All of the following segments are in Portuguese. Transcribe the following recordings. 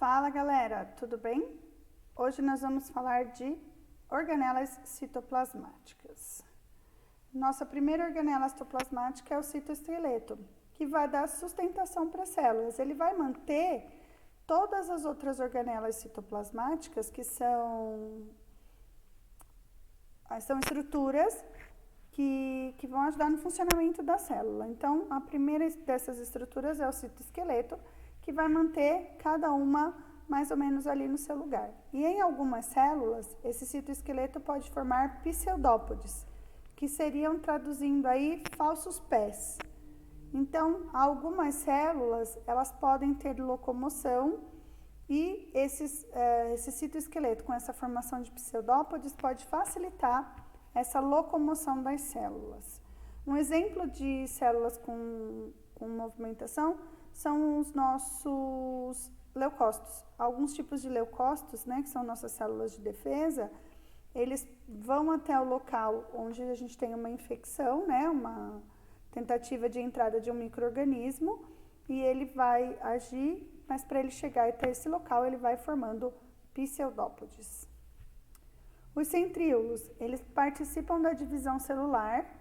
Fala galera, tudo bem? Hoje nós vamos falar de organelas citoplasmáticas. Nossa primeira organela citoplasmática é o citoesqueleto, que vai dar sustentação para as células. Ele vai manter todas as outras organelas citoplasmáticas, que são estruturas que vão ajudar no funcionamento da célula. Então, a primeira dessas estruturas é o citoesqueleto, que vai manter cada uma mais ou menos ali no seu lugar. E em algumas células, esse citoesqueleto pode formar pseudópodes, que seriam, traduzindo aí, falsos pés. Então, algumas células, elas podem ter locomoção e esse citoesqueleto com essa formação de pseudópodes pode facilitar essa locomoção das células. Um exemplo de células com movimentação são os nossos leucócitos. Alguns tipos de leucócitos, que são nossas células de defesa, eles vão até o local onde a gente tem uma infecção, uma tentativa de entrada de um micro-organismo, e ele vai agir, mas para ele chegar até esse local, ele vai formando pseudópodes. Os centríolos, eles participam da divisão celular,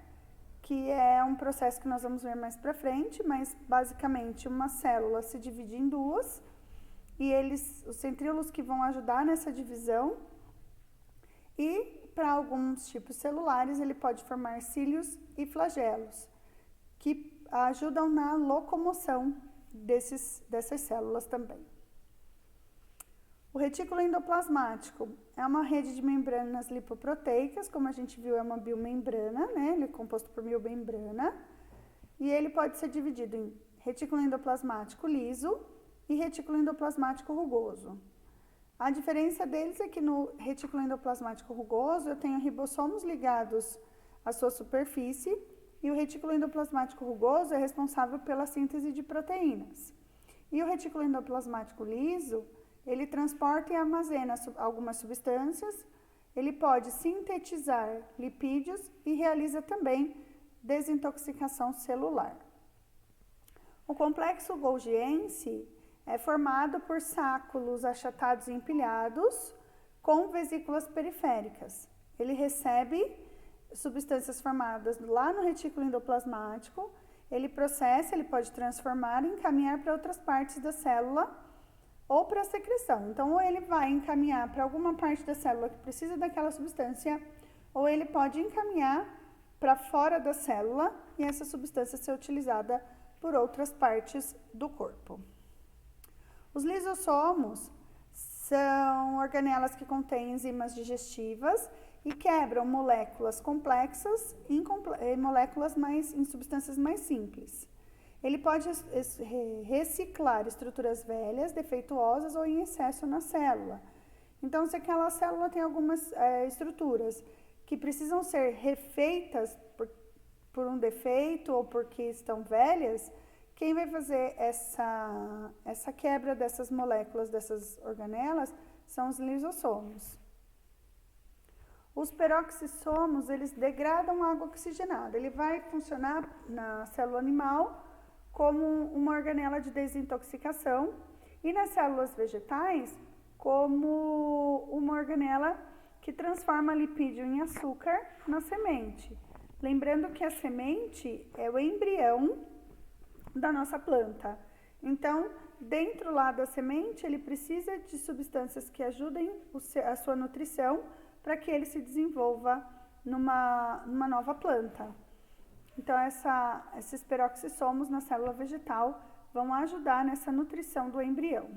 que é um processo que nós vamos ver mais para frente, mas basicamente uma célula se divide em duas, e os centríolos que vão ajudar nessa divisão, e para alguns tipos celulares ele pode formar cílios e flagelos, que ajudam na locomoção dessas células também. O retículo endoplasmático é uma rede de membranas lipoproteicas, como a gente viu, é uma biomembrana, ele é composto por biomembrana, e ele pode ser dividido em retículo endoplasmático liso e retículo endoplasmático rugoso. A diferença deles é que no retículo endoplasmático rugoso eu tenho ribossomos ligados à sua superfície, e o retículo endoplasmático rugoso é responsável pela síntese de proteínas. E o retículo endoplasmático liso, ele transporta e armazena algumas substâncias, ele pode sintetizar lipídios e realiza também desintoxicação celular. O complexo golgiense é formado por sáculos achatados e empilhados com vesículas periféricas. Ele recebe substâncias formadas lá no retículo endoplasmático, ele processa, ele pode transformar e encaminhar para outras partes da célula ou para a secreção. Então, ou ele vai encaminhar para alguma parte da célula que precisa daquela substância, ou ele pode encaminhar para fora da célula e essa substância ser utilizada por outras partes do corpo. Os lisossomos são organelas que contêm enzimas digestivas e quebram moléculas complexas em substâncias mais simples. Ele pode reciclar estruturas velhas, defeituosas ou em excesso na célula. Então, se aquela célula tem algumas estruturas que precisam ser refeitas por um defeito ou porque estão velhas, quem vai fazer essa quebra dessas moléculas, dessas organelas, são os lisossomos. Os peroxissomos, eles degradam água oxigenada. Ele vai funcionar na célula animal como uma organela de desintoxicação e nas células vegetais como uma organela que transforma lipídio em açúcar na semente. Lembrando que a semente é o embrião da nossa planta. Então, dentro lá da semente, ele precisa de substâncias que ajudem a sua nutrição para que ele se desenvolva numa nova planta. Então, esses peroxissomos na célula vegetal vão ajudar nessa nutrição do embrião.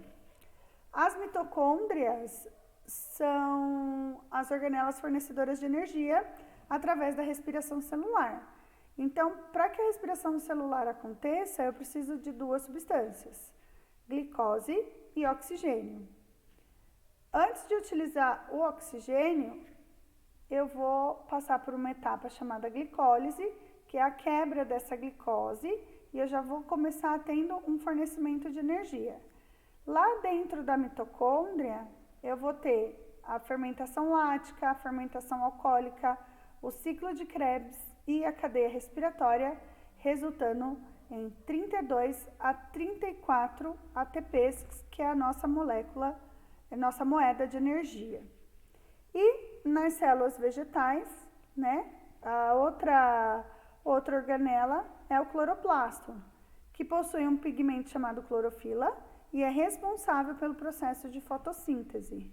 As mitocôndrias são as organelas fornecedoras de energia através da respiração celular. Então, para que a respiração celular aconteça, eu preciso de duas substâncias, glicose e oxigênio. Antes de utilizar o oxigênio, eu vou passar por uma etapa chamada glicólise, que é a quebra dessa glicose, e eu já vou começar tendo um fornecimento de energia. Lá dentro da mitocôndria, eu vou ter a fermentação lática, a fermentação alcoólica, o ciclo de Krebs e a cadeia respiratória, resultando em 32 a 34 ATPs, que é a nossa molécula, a nossa moeda de energia. E nas células vegetais, né, a outra organela é o cloroplasto, que possui um pigmento chamado clorofila e é responsável pelo processo de fotossíntese.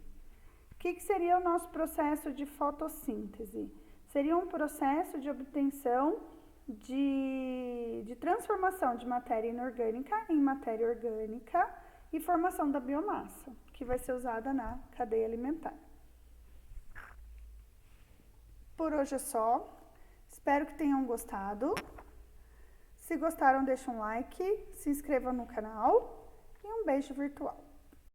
O que seria o nosso processo de fotossíntese? Seria um processo de obtenção de transformação de matéria inorgânica em matéria orgânica e formação da biomassa, que vai ser usada na cadeia alimentar. Por hoje é só. Espero que tenham gostado. Se gostaram, deixa um like, se inscreva no canal e um beijo virtual.